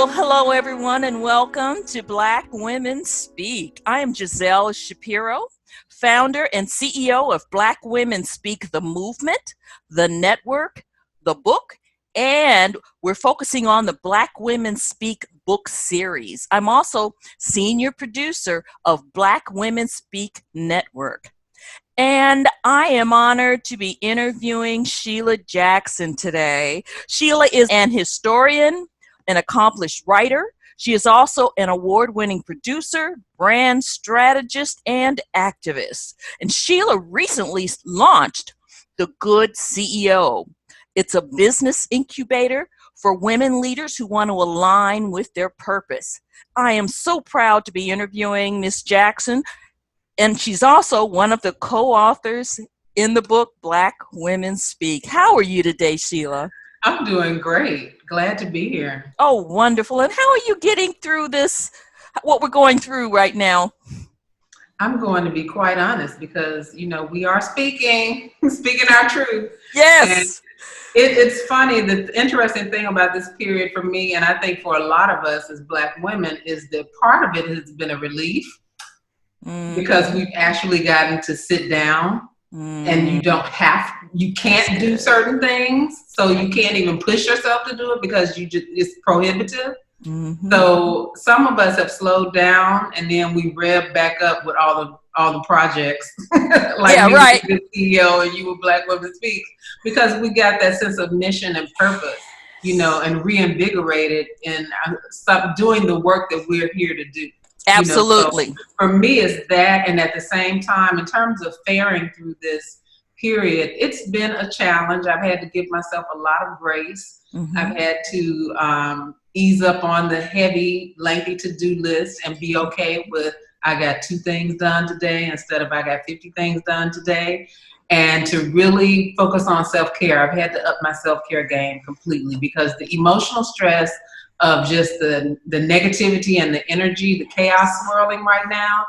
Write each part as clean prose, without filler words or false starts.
Well, hello, everyone, and welcome to Black Women Speak. I am Giselle Shapiro, founder and CEO of Black Women Speak, the movement, the network, the book, and we're focusing on the Black Women Speak book series. I'm also senior producer of Black Women Speak Network. And I am honored to be interviewing Sheila Jackson today. Sheila is an historian, an accomplished writer. She is also an award-winning producer, brand strategist, and activist. And Sheila recently launched The Good CEO. It's a business incubator for women leaders who want to align with their purpose. I am so proud to be interviewing Miss Jackson, and she's also one of the co-authors in the book Black Women Speak. How are you today, Sheila? I'm doing great. Glad to be here. Oh, wonderful. And how are you getting through this, what we're going through right now? I'm going to be quite honest because, we are speaking our truth. Yes. And it's funny, the interesting thing about this period for me, and I think for a lot of us as Black women, is that part of it has been a relief because we've actually gotten to sit down and you can't do certain things. So you can't even push yourself to do it because it's prohibitive. So some of us have slowed down and then we rev back up with all the projects. Like yeah, right. The CEO and you with Black Women Speak, because we got that sense of mission and purpose, and reinvigorated and stop doing the work that we're here to do. Absolutely. So for me, it's that. And at the same time, in terms of faring through this period, it's been a challenge. I've had to give myself a lot of grace. I've had to ease up on the heavy, lengthy to-do list and be okay with, I got 2 things done today instead of I got 50 things done today. And to really focus on self-care. I've had to up my self-care game completely because the emotional stress of just the negativity and the energy, the chaos swirling right now,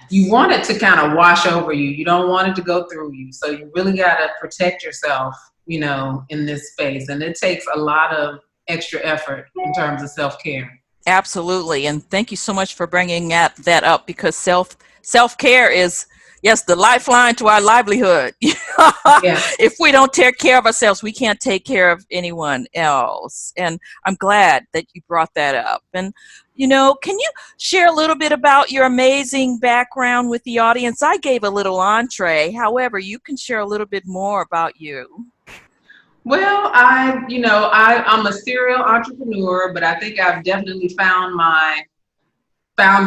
you want it to kind of wash over you. You don't want it to go through you. So you really got to protect yourself, in this space. And it takes a lot of extra effort in terms of self-care. Absolutely. And thank you so much for bringing that up because self-care is, yes, the lifeline to our livelihood. If we don't take care of ourselves, we can't take care of anyone else. And I'm glad that you brought that up. And, can you share a little bit about your amazing background with the audience? I gave a little entree. However, you can share a little bit more about you. Well, I'm a serial entrepreneur, but I think I've definitely found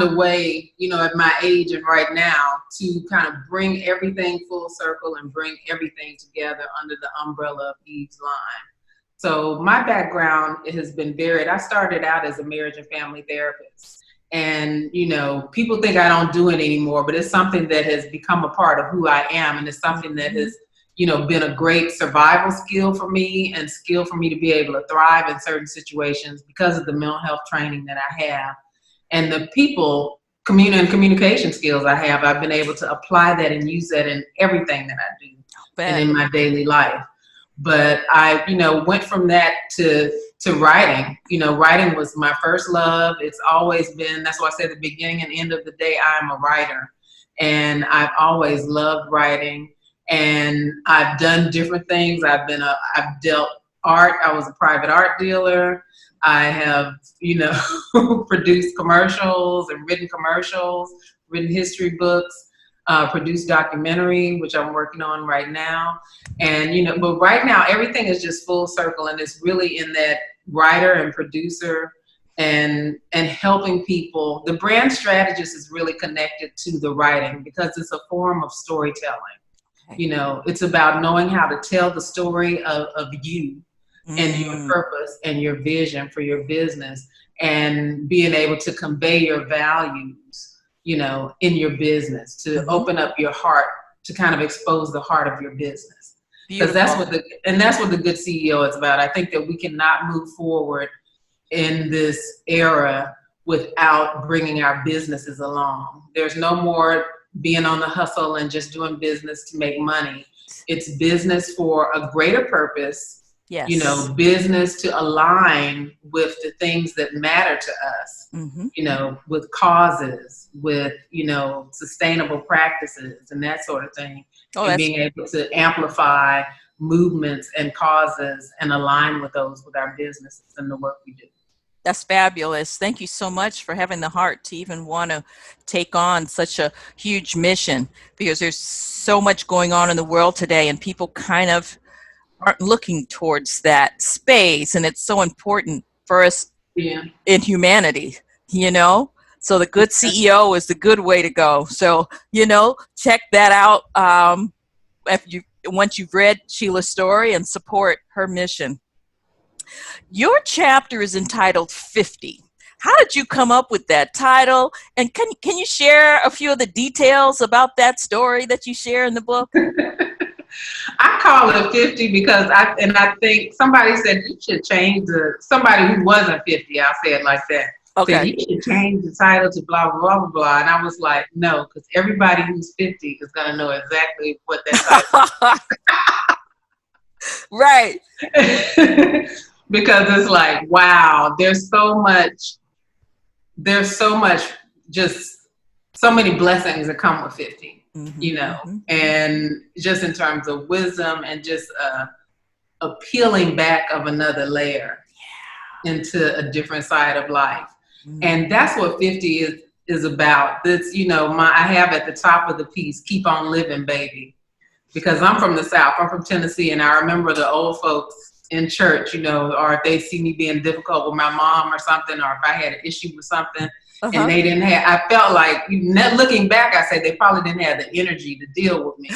a way, at my age and right now to kind of bring everything full circle and bring everything together under the umbrella of Eve's Line. So my background has been varied. I started out as a marriage and family therapist. And, people think I don't do it anymore, but it's something that has become a part of who I am. And it's something that has, been a great survival skill for me and skill for me to be able to thrive in certain situations because of the mental health training that I have. And the people, communication skills I have, I've been able to apply that and use that in everything that I do and in my daily life. But I, went from that to writing. Writing was my first love. It's always been, that's why I say at the beginning and end of the day, I'm a writer. And I've always loved writing. And I've done different things. I've dealt art. I was a private art dealer. I have, produced commercials and written history books, produced documentary, which I'm working on right now. And, but right now, everything is just full circle. And it's really in that writer and producer and helping people. The brand strategist is really connected to the writing because it's a form of storytelling. It's about knowing how to tell the story of you and your purpose and your vision for your business and being able to convey your values, in your business, to open up your heart, to kind of expose the heart of your business. Because that's what the good CEO is about. I think that we cannot move forward in this era without bringing our businesses along. There's no more being on the hustle and just doing business to make money. It's business for a greater purpose you Yes. know, business to align with the things that matter to us, Mm-hmm. you know, with causes, with, you know, sustainable practices and that sort of thing. Oh, And that's being able to amplify movements and causes and align with those with our businesses and the work we do. That's fabulous. Thank you so much for having the heart to even want to take on such a huge mission, because there's so much going on in the world today and people kind of aren't looking towards that space. And it's so important for us Yeah. in humanity, you know? So the good CEO is the good way to go. So, you know, check that out if you once you've read Sheila's story and support her mission. Your chapter is entitled 50. How did you come up with that title? And can you share a few of the details about that story that you share in the book? I call it 50 because I think somebody said you should change somebody who wasn't 50, I'll say it like that, said Okay. you should change the title to blah, blah, blah, blah. And I was like, no, because everybody who's 50 is going to know exactly what that Right. title is. Because it's like, wow, there's so much, just so many blessings that come with 50, Mm-hmm, you know, mm-hmm. and just in terms of wisdom and just a peeling back of another layer into a different side of life. Mm-hmm. And that's what 50 is about. This, you know, I have at the top of the piece, keep on living, baby. Because I'm from the South, I'm from Tennessee, and I remember the old folks in church, you know, or if they see me being difficult with my mom or something, or if I had an issue with something, and they didn't have, I felt like, looking back, I said they probably didn't have the energy to deal with me.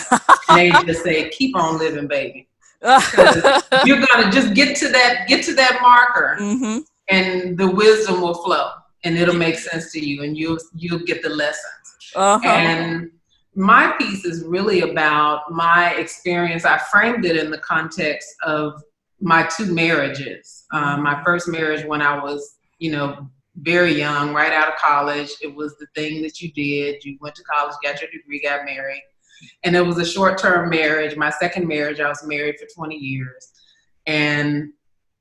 And they just say, keep on living, baby. You're gonna just get to that marker, Mm-hmm. and the wisdom will flow, and it'll make sense to you, and you'll get the lessons. Uh-huh. And my piece is really about my experience. I framed it in the context of my two marriages. My first marriage when I was, you know, very young, right out of college. It was the thing that you did. You went to college, got your degree, got married. And it was a short-term marriage. My second marriage, I was married for 20 years. And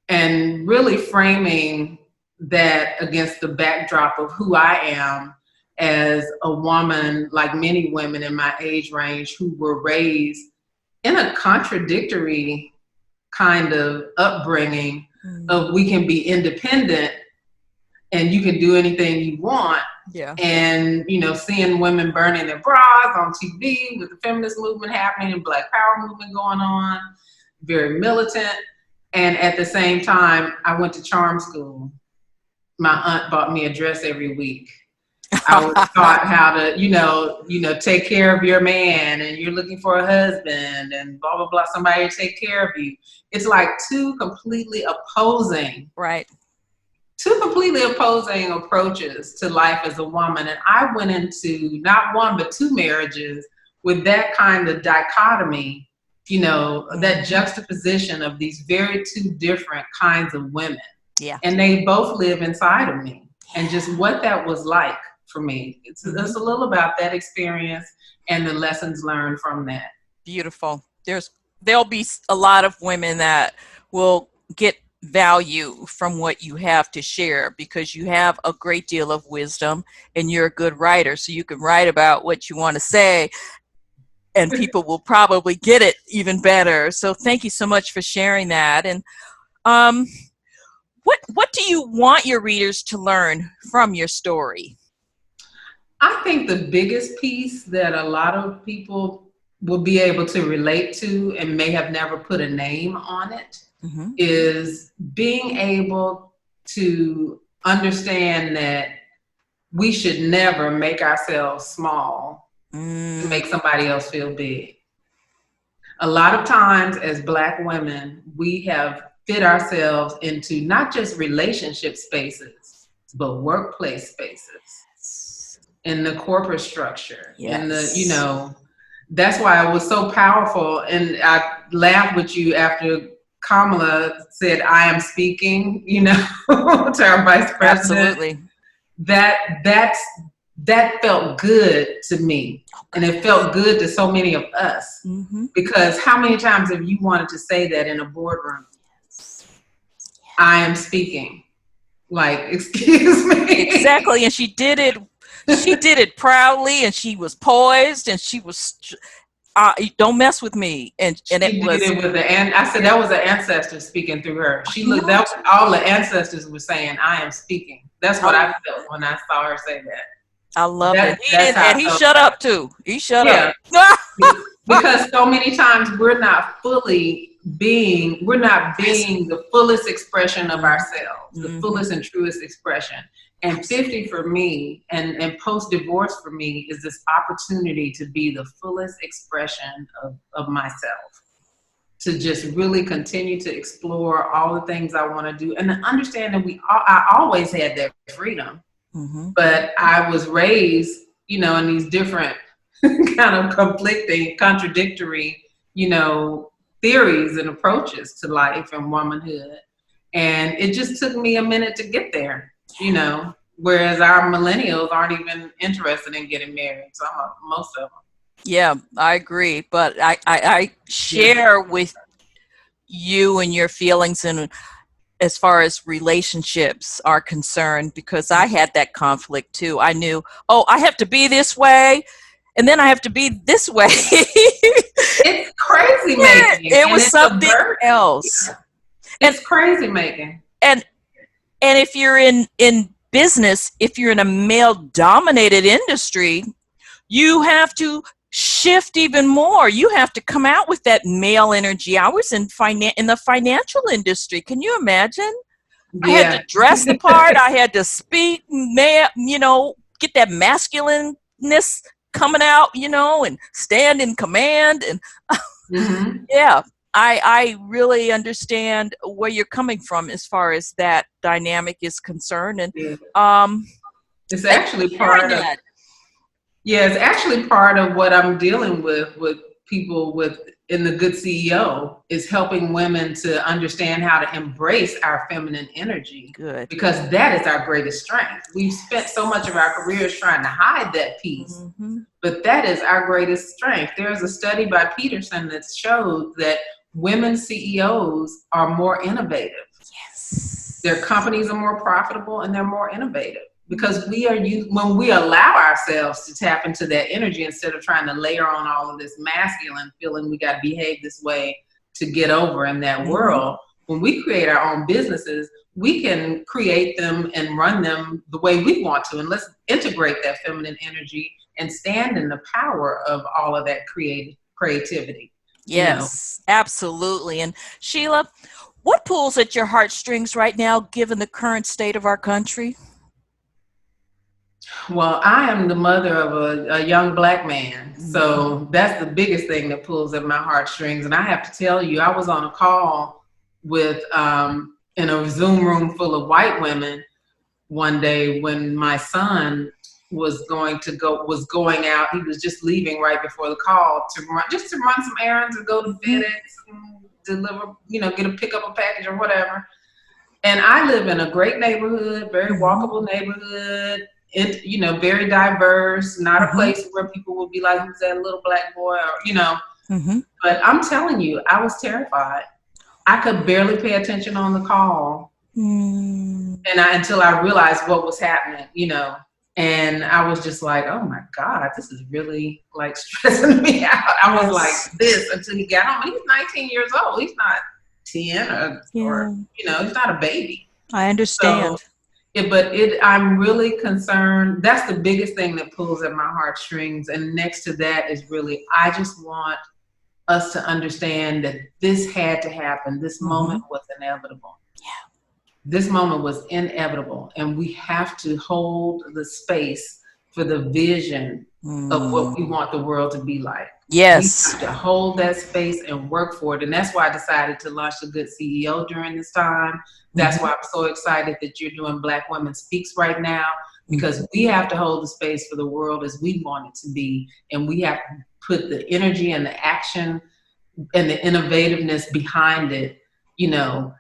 really framing that against the backdrop of who I am as a woman, like many women in my age range who were raised in a contradictory kind of upbringing of we can be independent and you can do anything you want. Yeah. And, you know, seeing women burning their bras on TV with the feminist movement happening and Black Power movement going on, very militant. And at the same time, I went to charm school. My aunt bought me a dress every week. I was taught how to, you know, take care of your man, and you're looking for a husband and blah, blah, blah, somebody to take care of you. It's like two completely opposing approaches to life as a woman. And I went into not one, but two marriages with that kind of dichotomy, you know, that juxtaposition of these very two different kinds of women. Yeah. And they both live inside of me, and just what that was like for me. It's a little about that experience and the lessons learned from that. Beautiful. There'll be a lot of women that will get value from what you have to share, because you have a great deal of wisdom and you're a good writer, so you can write about what you want to say and people will probably get it even better. So thank you so much for sharing that. And what do you want your readers to learn from your story? I think the biggest piece that a lot of people will be able to relate to and may have never put a name on it is being able to understand that we should never make ourselves small to make somebody else feel big. A lot of times as Black women, we have fit ourselves into not just relationship spaces, but workplace spaces, in the corporate structure, in the, you know, that's why it was so powerful. And I laughed with you after Kamala said, I am speaking, you know, to our vice president. Absolutely. That felt good to me. And it felt good to so many of us, because how many times have you wanted to say that in a boardroom? I am speaking. Like, excuse me. Exactly. And she did it proudly, and she was poised, and she was, don't mess with me. And She it did was, it with I said that was the ancestors speaking through her. She looked, that was all the ancestors were saying, I am speaking. That's what I felt when I saw her say that. I love it. He How shut up too. He shut up. Because so many times we're not being the fullest expression of ourselves, the fullest and truest expression. And 50 for me and post-divorce for me is this opportunity to be the fullest expression of myself, to just really continue to explore all the things I want to do, and to understand that I always had that freedom. But I was raised, in these different kind of conflicting, contradictory, theories and approaches to life and womanhood. And it just took me a minute to get there, whereas our millennials aren't even interested in getting married. So most of them. Yeah, I agree. But I share with you and your feelings, and as far as relationships are concerned, because I had that conflict too. I knew, I have to be this way, and then I have to be this way. It's crazy making. It was something else. It's crazy making. And if you're in business, if you're in a male-dominated industry, you have to shift even more. You have to come out with that male energy. I was in the financial industry. Can you imagine? Yeah. I had to dress the part. I had to speak, get that masculineness coming out, and stand in command. And yeah, I really understand where you're coming from as far as that dynamic is concerned. And it's actually part of it's actually part of what I'm dealing with people in the Good CEO, is helping women to understand how to embrace our feminine energy. Good. Because that is our greatest strength. We've spent so much of our careers trying to hide that piece, but that is our greatest strength. There's a study by Peterson that showed that women CEOs are more innovative. Yes. Their companies are more profitable and they're more innovative. Because when we allow ourselves to tap into that energy, instead of trying to layer on all of this masculine feeling we got to behave this way to get over in that world, when we create our own businesses, we can create them and run them the way we want to. And let's integrate that feminine energy and stand in the power of all of that creativity. Yes, absolutely. And Sheila, what pulls at your heartstrings right now, given the current state of our country? Well, I am the mother of a young Black man. So that's the biggest thing that pulls at my heartstrings. And I have to tell you, I was on a call with, in a Zoom room full of white women one day when my son was going out. He was just leaving right before the call to run some errands and go to FedEx and deliver, pick up a package or whatever. And I live in a great neighborhood, very walkable neighborhood. Very diverse, not a place where people would be like, who's that little Black boy, or, But I'm telling you, I was terrified. I could barely pay attention on the call. Until I realized what was happening, and I was just like, oh my God, this is really like stressing me out. I was like this until he got home. He's 19 years old. He's not 10 or he's not a baby. I understand. So, I'm really concerned. That's the biggest thing that pulls at my heartstrings. And next to that is really, I just want us to understand that this had to happen. This moment was inevitable. Yeah. This moment was inevitable. And we have to hold the space for the vision of what we want the world to be like. Yes. We have to hold that space and work for it. And that's why I decided to launch the Good CEO during this time. That's why I'm so excited that you're doing Black Women Speaks right now, because we have to hold the space for the world as we want it to be. And we have to put the energy and the action and the innovativeness behind it,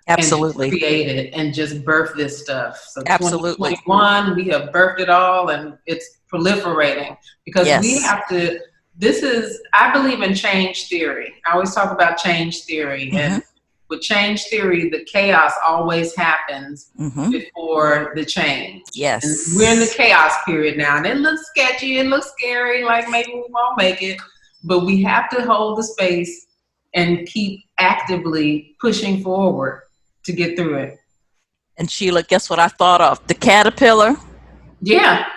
Absolutely. And create it and just birth this stuff. So absolutely. 2021, we have birthed it all, and it's proliferating because we have to. I believe in change theory. I always talk about change theory, and with change theory, the chaos always happens before the change. Yes. And we're in the chaos period now, and it looks sketchy, it looks scary, like maybe we won't make it, but we have to hold the space and keep actively pushing forward to get through it. And Sheila, guess what I thought of? The caterpillar. Yeah.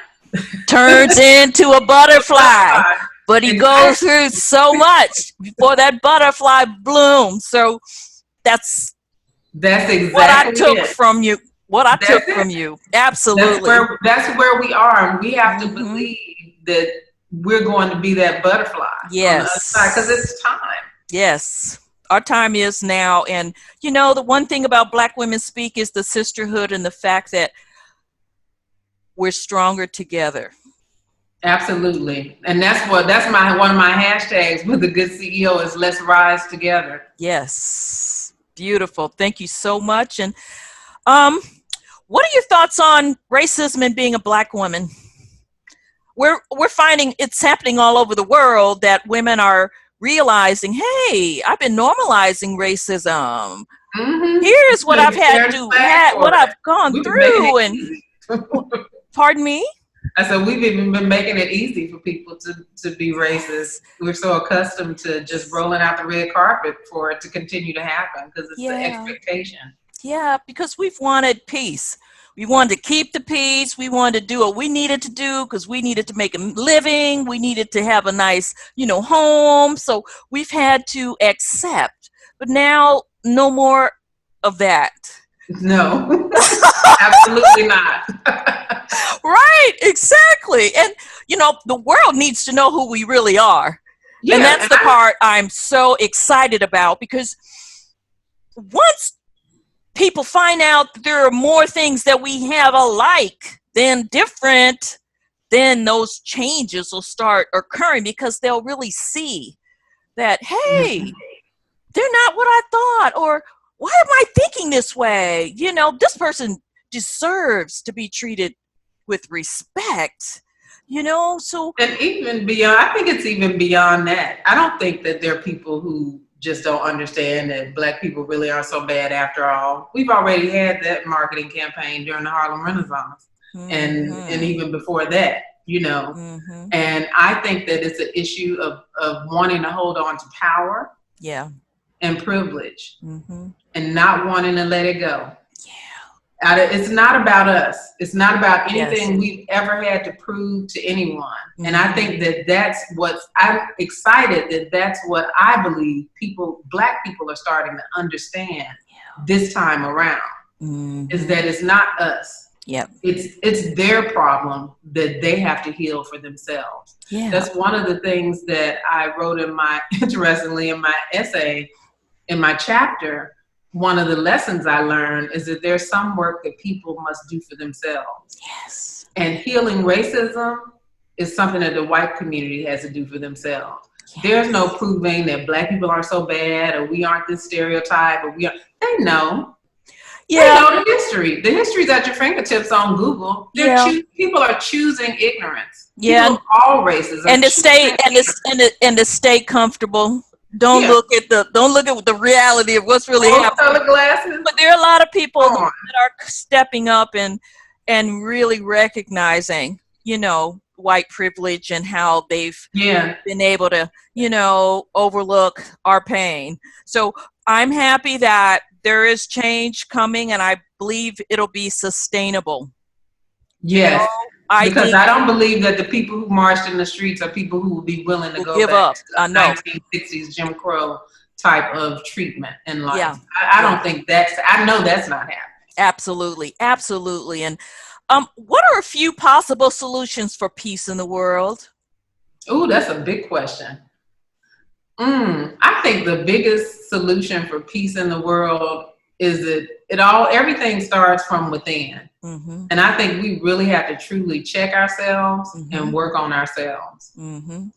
Turns into a butterfly. But he goes through so much before that butterfly blooms. So that's exactly what I took from you. What I took from you. Absolutely. That's where we are. And we have to believe that we're going to be that butterfly. Yes. Because it's time. Yes. Our time is now. And, you know, the one thing about Black Women Speak is the sisterhood and the fact that we're stronger together. Absolutely. And that's one of my hashtags with a good CEO is let's rise together. Yes. Beautiful. Thank you so much. And what are your thoughts on racism and being a Black woman? We're finding it's happening all over the world that women are realizing, hey, I've been normalizing racism. Here's what I've had to do, what I've gone through. And pardon me? I said, we've even been making it easy for people to be racist. We're so accustomed to just rolling out the red carpet for it to continue to happen because it's the expectation. Yeah, because we've wanted peace. We wanted to keep the peace. We wanted to do what we needed to do because we needed to make a living. We needed to have a nice, home. So we've had to accept. But now, no more of that. No, absolutely not. Right, exactly. And, the world needs to know who we really are. Yeah, and that's the part I'm so excited about because once people find out that there are more things that we have alike than different, then those changes will start occurring because they'll really see that, hey, they're not what I thought, or why am I thinking this way? This person deserves to be treated with respect, so. And even beyond, I think it's even beyond that. I don't think that there are people who just don't understand that Black people really aren't so bad after all. We've already had that marketing campaign during the Harlem Renaissance and even before that, and I think that it's an issue of wanting to hold on to power and privilege and not wanting to let it go. It's not about us. It's not about anything we've ever had to prove to anyone. And I think that I'm excited that's what I believe Black people are starting to understand this time around, is that it's not us. It's their problem that they have to heal for themselves. That's one of the things that I wrote interestingly in my essay, in my chapter. One of the lessons I learned is that there's some work that people must do for themselves. Yes. And healing racism is something that the white community has to do for themselves. Yes. There's no proving that Black people are so bad or we aren't this stereotype or we are. They know. Yeah. They know the history. The history's at your fingertips on Google. People are choosing ignorance. People of all races. And to stay comfortable. Don't look at the reality of what's really happening. But there are a lot of people that are stepping up and really recognizing, white privilege and how they've been able to, overlook our pain. So I'm happy that there is change coming, and I believe it'll be sustainable. Yes. I don't believe that the people who marched in the streets are people who will be willing to go back to the 1960s Jim Crow type of treatment in life. Yeah. I don't think I know that's not happening. Absolutely. Absolutely. And what are a few possible solutions for peace in the world? Oh, that's a big question. I think the biggest solution for peace in the world is that everything starts from within. And I think we really have to truly check ourselves and work on ourselves.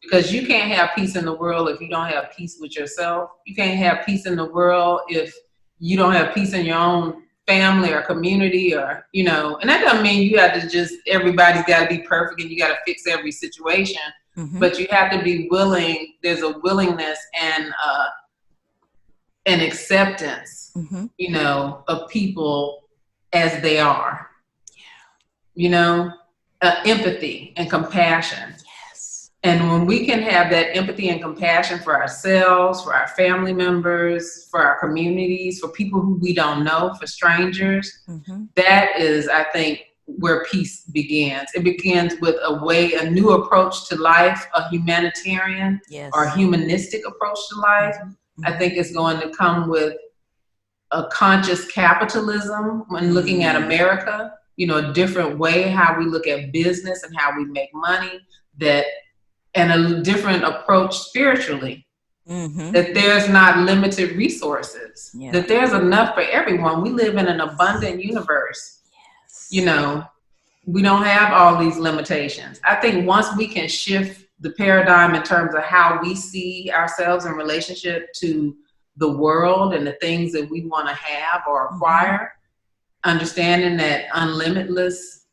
Because you can't have peace in the world if you don't have peace with yourself. You can't have peace in the world if you don't have peace in your own family or community or, and that doesn't mean you have to everybody's got to be perfect and you got to fix every situation. But you have to be willing. There's a willingness an acceptance, of people as they are, empathy and compassion. Yes. And when we can have that empathy and compassion for ourselves, for our family members, for our communities, for people who we don't know, for strangers, that is, I think, where peace begins. It begins with a new approach to life, a humanitarian or humanistic approach to life. I think it's going to come with a conscious capitalism when looking at America, a different way how we look at business and how we make money, and a different approach spiritually. That there's not limited resources, that there's enough for everyone. We live in an abundant universe. We don't have all these limitations. I think once we can shift the paradigm in terms of how we see ourselves in relationship to the world and the things that we want to have or acquire, understanding that unlimitless,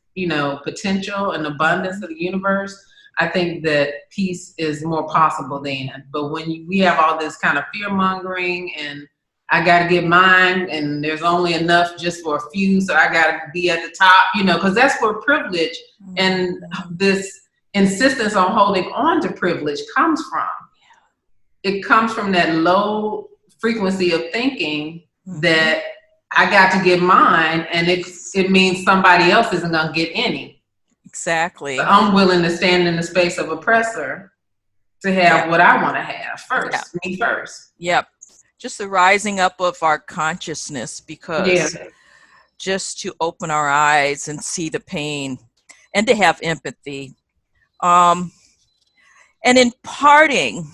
potential and abundance of the universe, I think that peace is more possible then. But when we have all this kind of fear mongering and I got to get mine and there's only enough just for a few, so I got to be at the top, because that's where privilege and this insistence on holding on to privilege comes from. It comes from that low frequency of thinking that I got to get mine, and it means somebody else isn't going to get any. Exactly. But I'm willing to stand in the space of oppressor to have what I want to have first, me first. Yep. Just the rising up of our consciousness, because just to open our eyes and see the pain and to have empathy. And in parting,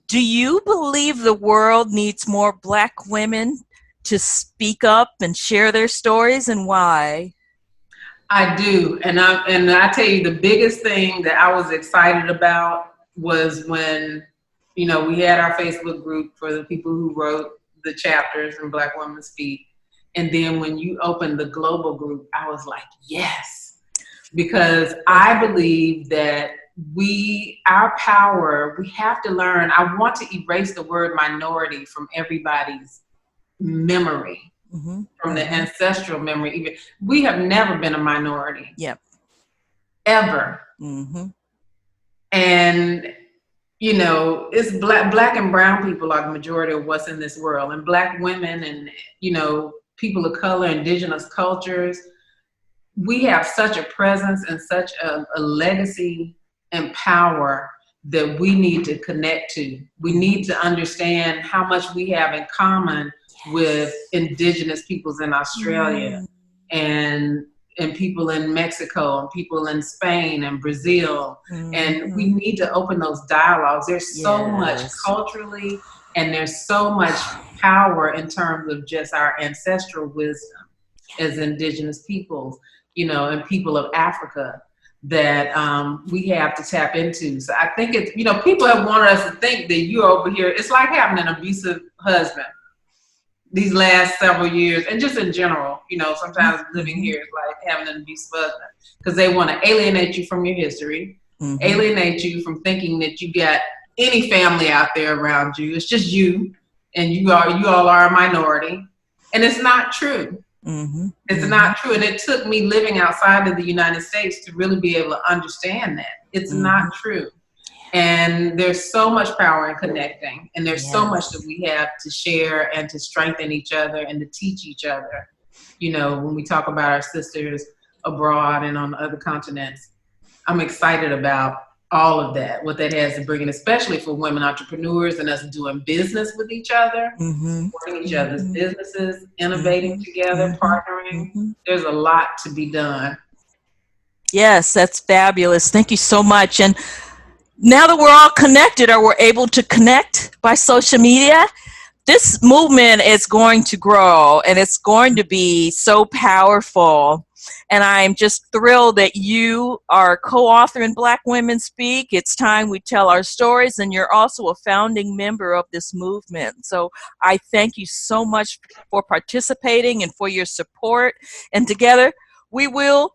do you believe the world needs more Black women to speak up and share their stories, and why? I do. And I tell you, the biggest thing that I was excited about was when, we had our Facebook group for the people who wrote the chapters in Black Women Speak. And then when you opened the global group, I was like, yes, because I believe that our power, we have to learn. I want to erase the word minority from everybody's memory, from the ancestral memory. Even we have never been a minority. Ever. And it's black and brown people are the majority of what's in this world, and Black women and people of color, indigenous cultures. We have such a presence and such a legacy and power that we need to connect to. We need to understand how much we have in common with indigenous peoples in Australia and people in Mexico and people in Spain and Brazil. And we need to open those dialogues. There's so much culturally, and there's so much power in terms of just our ancestral wisdom as indigenous peoples, and people of Africa that we have to tap into. So I think it's, people have wanted us to think that you're over here. It's like having an abusive husband these last several years, and just in general, sometimes living here is like having an abusive husband, because they want to alienate you from your history, alienate you from thinking that you got any family out there around you. It's just you, and you all are a minority, and it's not true. It's not true. And it took me living outside of the United States to really be able to understand that it's not true. And there's so much power in connecting, and there's so much that we have to share and to strengthen each other and to teach each other. When we talk about our sisters abroad and on other continents, I'm excited about all of that, what that has to bring, and especially for women entrepreneurs and us doing business with each other, working each other's businesses, innovating together, partnering. There's a lot to be done. Yes, that's fabulous. Thank you so much. And now that we're all connected, or we're able to connect by social media, this movement is going to grow, and it's going to be so powerful. And I'm just thrilled that you are a co-author in Black Women Speak. It's time we tell our stories, and you're also a founding member of this movement. So I thank you so much for participating and for your support. And together we will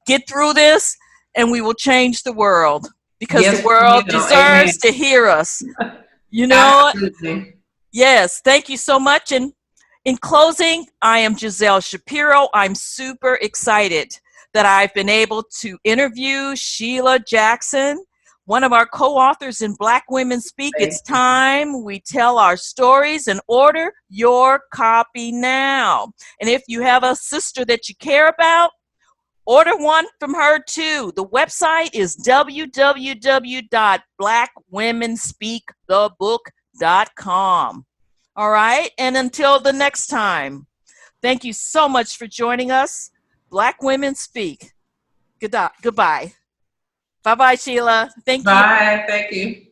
get through this, and we will change the world, because the world deserves to hear us. Absolutely. Yes, thank you so much. And in closing, I am Giselle Shapiro. I'm super excited that I've been able to interview Sheila Jackson, one of our co-authors in Black Women Speak. It's time we tell our stories, and order your copy now. And if you have a sister that you care about, order one from her too. The website is www.blackwomenspeakthebook.com. All right. And until the next time, thank you so much for joining us. Black Women Speak. Goodbye. Bye-bye, Sheila. Thank you. Bye. Thank you.